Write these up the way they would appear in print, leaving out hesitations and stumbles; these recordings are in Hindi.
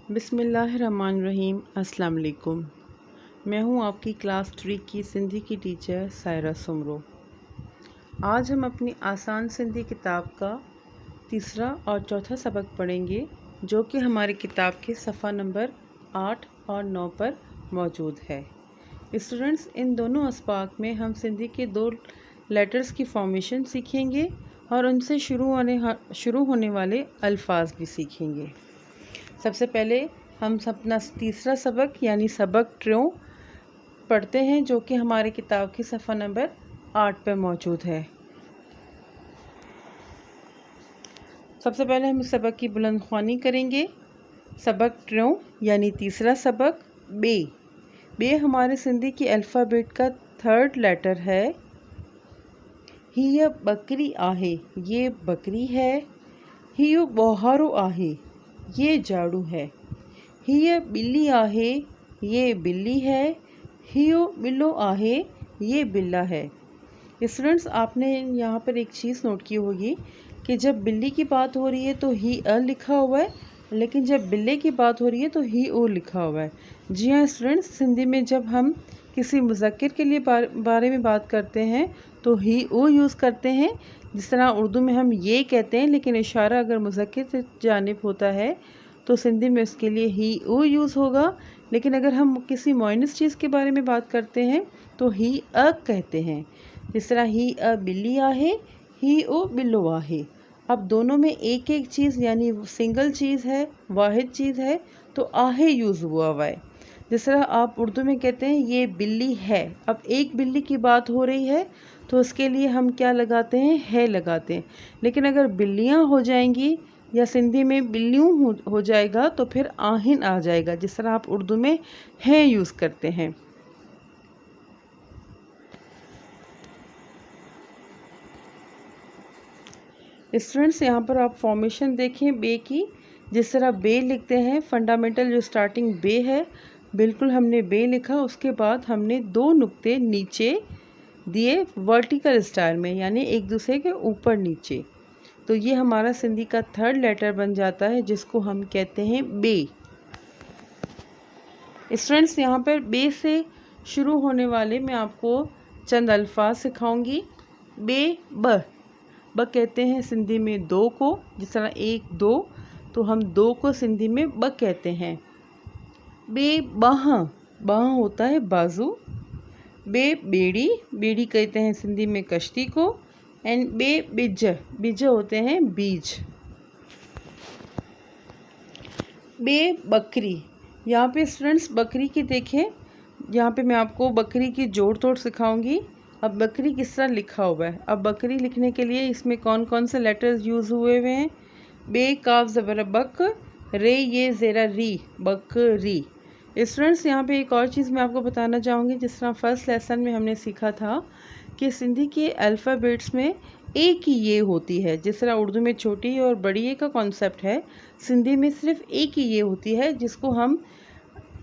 बिस्मिल्लाहिर्रहमानिर्रहीम। अस्सलाम वालेकुम। मैं हूं आपकी क्लास 3 की सिंधी की टीचर सायरा सुमरो। आज हम अपनी आसान सिंधी किताब का तीसरा और चौथा सबक पढ़ेंगे, जो कि हमारी किताब के सफ़ा नंबर 8 और 9 पर मौजूद है। स्टूडेंट्स, इन दोनों अस्पाक में हम सिंधी के 2 लेटर्स की फॉर्मेशन सीखेंगे और उनसे शुरू होने वाले अल्फाज भी सीखेंगे। सबसे पहले हम अपना तीसरा सबक यानी सबक ट्र्यों पढ़ते हैं, जो कि हमारी किताब की सफ़ा नंबर 8 पर मौजूद है। सबसे पहले हम इस सबक की बुलंदख्वानी करेंगे। सबक ट्र्यों यानी तीसरा सबक बे। बे हमारे सिंधी की अल्फ़ाबेट का 3rd लेटर है। हिय बकरी आहे, ये बकरी है। हियो बोहारो आहे, ये झाड़ू है। हिय बिल्ली आहे, ये बिल्ली है। हियो बिल्लो आहे, ये बिल्ला है। स्टूडेंट्स, आपने यहाँ पर एक चीज़ नोट की होगी कि जब बिल्ली की बात हो रही है तो ही अ लिखा हुआ है, लेकिन जब बिल्ले की बात हो रही है तो ही ओ लिखा हुआ है। जी हाँ स्टूडेंट्स, सिंधी में जब हम किसी मुज़क्किर के लिए बारे में बात करते हैं तो ही ओ यूज़ करते हैं। जिस तरह उर्दू में हम ये कहते हैं, लेकिन इशारा अगर मुज़क्किर से जानिब होता है तो सिंधी में उसके लिए ही ओ यूज़ होगा। लेकिन अगर हम किसी मुअन्नस चीज़ के बारे में बात करते हैं तो ही अ कहते हैं। जिस तरह ही अ बिल्ली आहे, ही ओ बिल्लो आहे। अब दोनों में एक एक चीज़ यानी सिंगल चीज़ है, वाहिद चीज़ है, तो आहे यूज़ हुआ है। जिस तरह आप उर्दू में कहते हैं ये बिल्ली है, अब एक बिल्ली की बात हो रही है तो उसके लिए हम क्या लगाते हैं, है लगाते हैं। लेकिन अगर बिल्लियाँ हो जाएंगी या सिंधी में बिल्लियों हो जाएगा तो फिर आहिन आ जाएगा, जिस तरह आप उर्दू में है यूज़ करते हैं। स्टूडेंट्स, यहाँ पर आप फॉर्मेशन देखें बे की। जिस तरह बे लिखते हैं, फंडामेंटल जो स्टार्टिंग बे है, बिल्कुल हमने बे लिखा, उसके बाद हमने 2 नुक्ते नीचे दिए वर्टिकल स्टाइल में, यानी एक दूसरे के ऊपर नीचे। तो ये हमारा सिंधी का 3rd लेटर बन जाता है, जिसको हम कहते हैं बे। स्टूडेंट्स, यहाँ पर बे से शुरू होने वाले मैं आपको चंद अल्फाज सिखाऊंगी। बे ब कहते हैं सिंधी में 2 को। जिस तरह 1 2, तो हम 2 को सिंधी में ब कहते हैं। बे बाह होता है बाजू। बे बेड़ी कहते हैं सिंधी में कश्ती को। एंड बे बिज होते हैं बीज। बे बकरी, यहाँ पे स्टूडेंट्स बकरी की देखें, यहाँ पे मैं आपको बकरी की जोड़ तोड़ सिखाऊंगी। अब बकरी किस तरह लिखा हुआ है। अब बकरी लिखने के लिए इसमें कौन कौन से लेटर्स यूज़ हुए हुए हैं। बे काफ ज़बर बक, रे ये ज़ेरा री, बकरी। स्टूडेंट्स, यहाँ पे एक और चीज़ मैं आपको बताना चाहूँगी। जिस तरह फर्स्ट लेसन में हमने सीखा था कि सिंधी के अल्फ़ाबेट्स में एक ही ये होती है। जिस तरह उर्दू में छोटी और बड़ी ये का कॉन्सेप्ट है, सिंधी में सिर्फ एक ही ये होती है, जिसको हम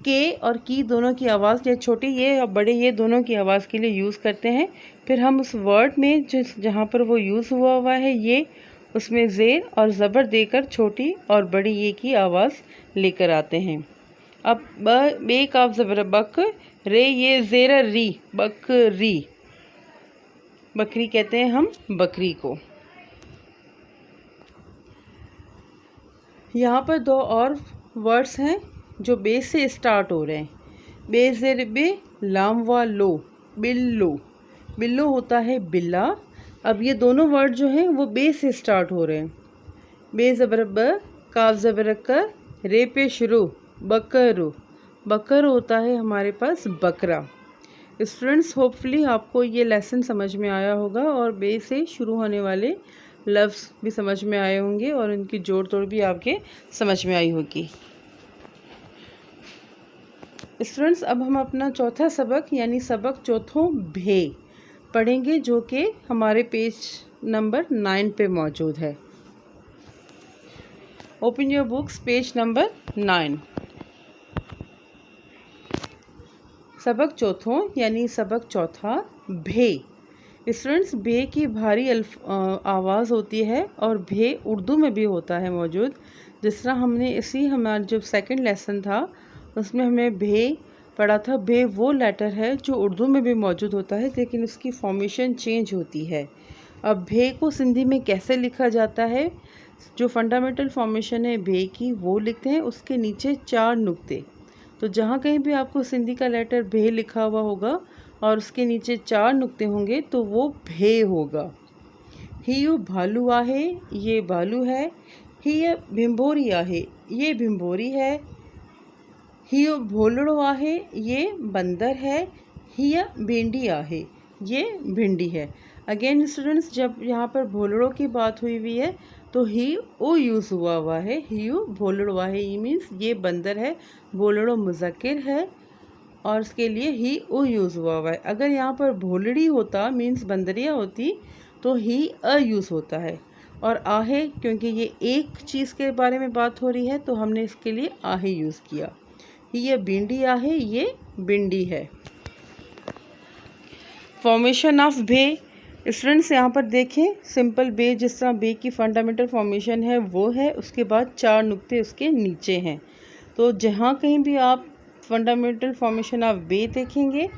के और की दोनों की आवाज़ या छोटी ये और बड़े ये दोनों की आवाज़ के लिए यूज़ करते हैं। फिर हम उस वर्ड में जहाँ पर वो यूज़ हुआ है ये, उसमें ज़ेर और ज़बर देकर छोटी और बड़ी ये की आवाज़ लेकर आते हैं। अब बे काफ ज़बर बक, रे ये ज़ेर री, बकरी। बकरी कहते हैं हम बकरी को। यहाँ पर 2 और वर्ड्स हैं जो बे से स्टार्ट हो रहे हैं। बे ज़ेर बे, लाम व लो, बिल्लो। बिल्लो होता है बिल्ला। अब ये दोनों वर्ड जो हैं वो बे से स्टार्ट हो रहे हैं। बे ज़बर ब, काफ ज़बर क, रे पे शुरू, बकरू। बकर होता है हमारे पास बकरा। स्टूडेंट्स, होपफुली आपको ये लेसन समझ में आया होगा और बे से शुरू होने वाले लफ्ज़ भी समझ में आए होंगे और उनकी जोड़ तोड़ भी आपके समझ में आई होगी। स्टूडेंट्स, अब हम अपना चौथा सबक यानी सबक चौथों भे पढ़ेंगे, जो कि हमारे पेज नंबर 9 पे मौजूद है। Open your books, page number 9। सबक चौथों यानी सबक चौथा भे। स्टूडेंट्स, भे की भारी आवाज़ होती है और भे उर्दू में भी होता है मौजूद। जिस तरह हमने हमारा जो सेकंड लेसन था उसमें हमें भे पढ़ा था। भे वो लेटर है जो उर्दू में भी मौजूद होता है, लेकिन उसकी फॉर्मेशन चेंज होती है। अब भे को सिंधी में कैसे लिखा जाता है? जो फंडामेंटल फॉर्मेशन है भे की वो लिखते हैं, उसके नीचे 4 नुक्ते। तो जहाँ कहीं भी आपको सिंधी का लेटर भे लिखा हुआ होगा और उसके नीचे 4 नुक्ते होंगे तो वो भे होगा। हियु भालू आहे, ये भालू है। हिय भिंभोरी आहे, ये भिंभोरी है। हियो भोलड़ो आहे, ये बंदर है। हिय भिंडी आहे, ये भिंडी है। अगेन स्टूडेंट्स, जब यहाँ पर भोलड़ों की बात हुई है तो ही ओ यूज़ हुआ है। हियु भोलड़ो आहे, ये मीन्स ये बंदर है। भोलड़ो मुज़क्किर है और उसके लिए ही ओ यूज़ हुआ है। अगर यहाँ पर भोलड़ी होता मीन्स बंदरिया होती तो ही अ यूज़ होता है। और आहे क्योंकि ये एक चीज़ के बारे में बात हो रही है तो हमने इसके लिए आहे यूज़ किया। ये भिंडी आहे, ये भिंडी है। फॉर्मेशन ऑफ भे स्टूडेंट्स यहाँ पर देखें, सिंपल बे जिस तरह बे की फंडामेंटल फॉर्मेशन है वो है, उसके बाद 4 नुक्ते उसके नीचे हैं। तो जहाँ कहीं भी आप फंडामेंटल फॉर्मेशन ऑफ बे देखेंगे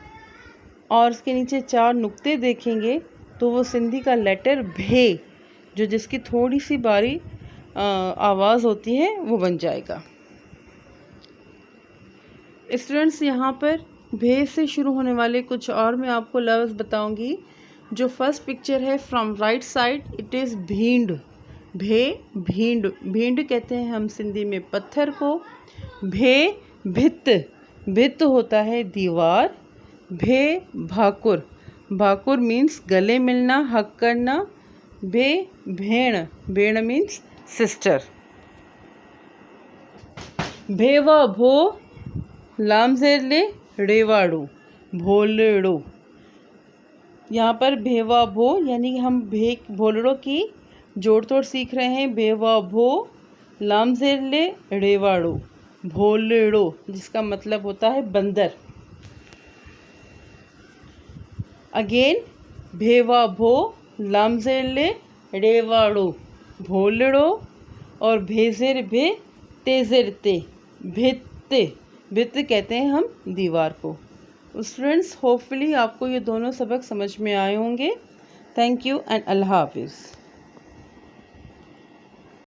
और उसके नीचे 4 नुक्ते देखेंगे तो वो सिंधी का लेटर भे, जो जिसकी थोड़ी सी बारी आवाज़ होती है, वो बन जाएगा। स्टूडेंट्स यहाँ पर भे से शुरू होने वाले कुछ और मैं आपको लफ्ज़ बताऊंगी। जो फर्स्ट पिक्चर है from right side, it is भींड। भे भींड, भींड कहते हैं हम सिंधी में पत्थर को। भे भित्त, भित्त होता है दीवार। भे भाकुर, भाकुर मीन्स गले मिलना, हक करना। भे भेण, भेण मीन्स सिस्टर। भेवा भो लामजेरले रेवाड़ो, भोलड़ो। यहाँ पर भेवा भो यानी कि हम भोलड़ों की जोड़ तोड़ सीख रहे हैं। भेवा भो लामजेरले रेवाड़ो, भोलड़ो, जिसका मतलब होता है बंदर। अगेन भेवा भो लामजेरले रेवाड़ो, भोलड़ो। और भेजेर भे तेजेर ते, भित्ते, भित्त कहते हैं हम दीवार को। स्टूडेंट्स, होपफुली आपको ये दोनों सबक समझ में आए होंगे। थैंक यू एंड अल्लाह हाफिज़।